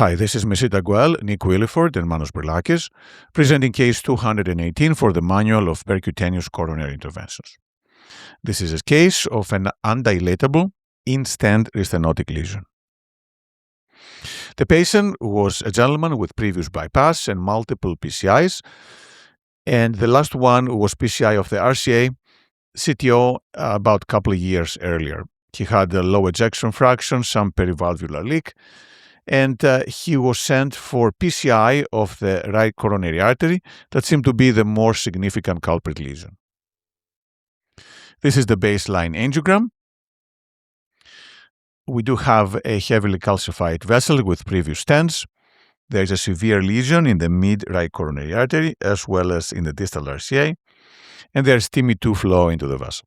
Hi, this is Mesita Guel, Nick Williford, and Manos Brilakis, presenting case 218 for the Manual of Percutaneous Coronary Interventions. This is a case of an undilatable in-stent restenotic lesion. The patient was a gentleman with previous bypass and multiple PCIs, and the last one was PCI of the RCA, CTO about a couple of years earlier. He had a low ejection fraction, some perivalvular leak, and he was sent for PCI of the right coronary artery. That seemed to be the more significant culprit lesion. This is the baseline angiogram. We do have a heavily calcified vessel with previous stents. There is a severe lesion in the mid-right coronary artery as well as in the distal RCA, and there is TIMI2 flow into the vessel.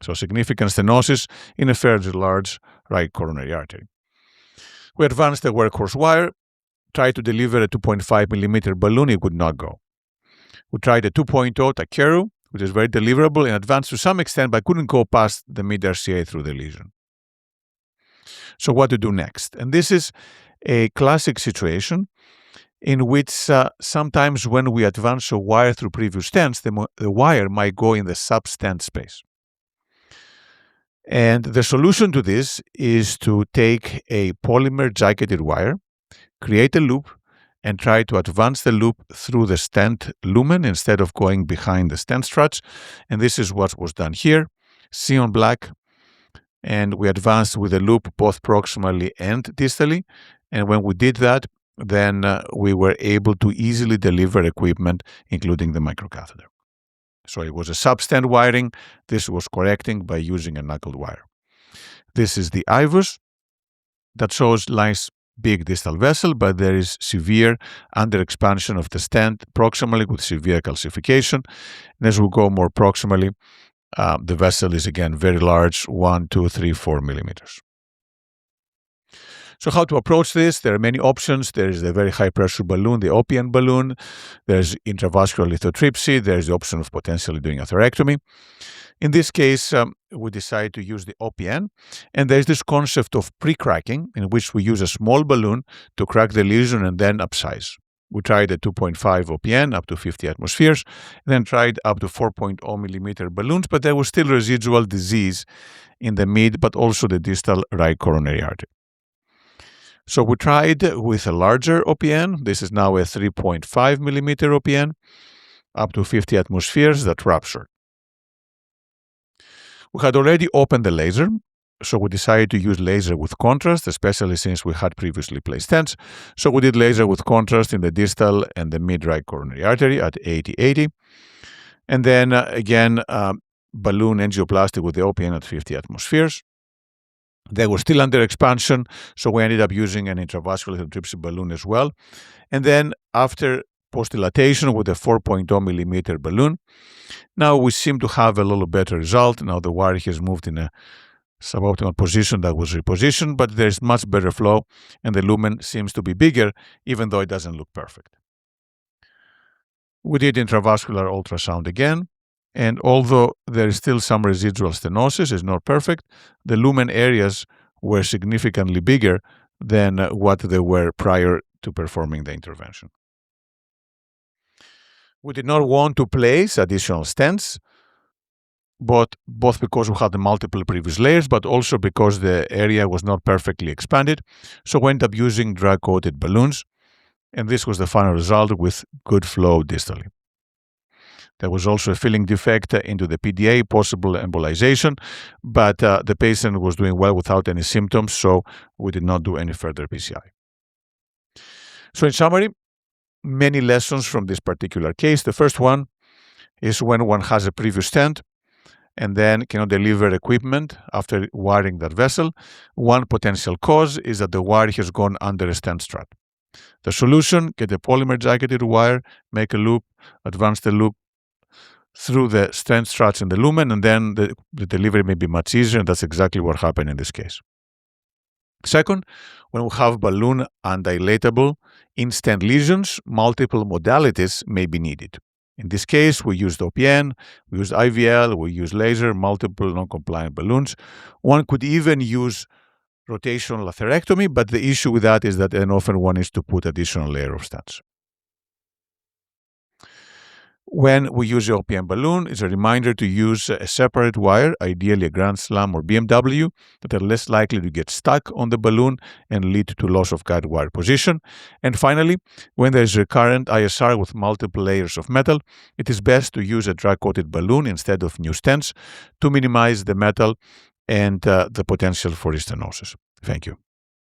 So significant stenosis in a fairly large right coronary artery. We advanced the workhorse wire, tried to deliver a 2.5 millimeter balloon, it would not go. We tried a 2.0 Takeru, which is very deliverable and advanced to some extent, but couldn't go past the mid-RCA through the lesion. So what to do next? And this is a classic situation in which sometimes when we advance a wire through previous stents, the wire might go in the sub-stent space. And the solution to this is to take a polymer jacketed wire, create a loop, and try to advance the loop through the stent lumen instead of going behind the stent struts. And this is what was done here. See on black. And we advanced with the loop both proximally and distally. And when we did that, then we were able to easily deliver equipment, including the microcatheter. So it was a sub-stent wiring. This was correcting by using a knuckled wire. This is the IVUS that shows nice big distal vessel, but there is severe underexpansion of the stent proximally with severe calcification. And as we go more proximally, the vessel is again very large, 1, 2, 3, 4 millimeters. So how to approach this? There are many options. There is the very high pressure balloon, the OPN balloon. There's intravascular lithotripsy. There's the option of potentially doing a atherectomy. In this case, we decide to use the OPN. And there's this concept of pre-cracking in which we use a small balloon to crack the lesion and then upsize. We tried a 2.5 OPN up to 50 atmospheres, then tried up to 4.0 millimeter balloons, but there was still residual disease in the mid, but also the distal right coronary artery. So we tried with a larger OPN. This is now a 3.5 millimeter OPN, up to 50 atmospheres that ruptured. We had already opened the laser, so we decided to use laser with contrast, especially since we had previously placed stents. So we did laser with contrast in the distal and the mid-right coronary artery at 80-80. And then again, balloon angioplasty with the OPN at 50 atmospheres. They were still under expansion, so we ended up using an intravascular lithotripsy balloon as well. And then after post-dilatation with a 4.0 millimeter balloon, now we seem to have a little better result. Now the wire has moved in a suboptimal position that was repositioned, but there's much better flow, and the lumen seems to be bigger, even though it doesn't look perfect. We did intravascular ultrasound again. And although there is still some residual stenosis, it's not perfect, the lumen areas were significantly bigger than what they were prior to performing the intervention. We did not want to place additional stents, both because we had multiple previous layers, but also because the area was not perfectly expanded. So we ended up using drug-coated balloons, and this was the final result with good flow distally. There was also a filling defect into the PDA, possible embolization, but the patient was doing well without any symptoms, so we did not do any further PCI. So in summary, many lessons from this particular case. The first one is when one has a previous stent and then cannot deliver equipment after wiring that vessel. One potential cause is that the wire has gone under a stent strut. The solution, get a polymer jacketed wire, make a loop, advance the loop through the stent struts in the lumen, and then the delivery may be much easier, and that's exactly what happened in this case. Second, when we have balloon undilatable in-stent lesions, multiple modalities may be needed. In this case, we used OPN, we used IVL, we used laser, multiple non-compliant balloons. One could even use rotational atherectomy, but the issue with that is that then often one needs to put additional layer of stents. When we use the OPM balloon, it's a reminder to use a separate wire, ideally a Grand Slam or BMW, that are less likely to get stuck on the balloon and lead to loss of guide wire position. And finally, when there is recurrent ISR with multiple layers of metal, it is best to use a drug-coated balloon instead of new stents to minimize the metal and the potential for restenosis. Thank you.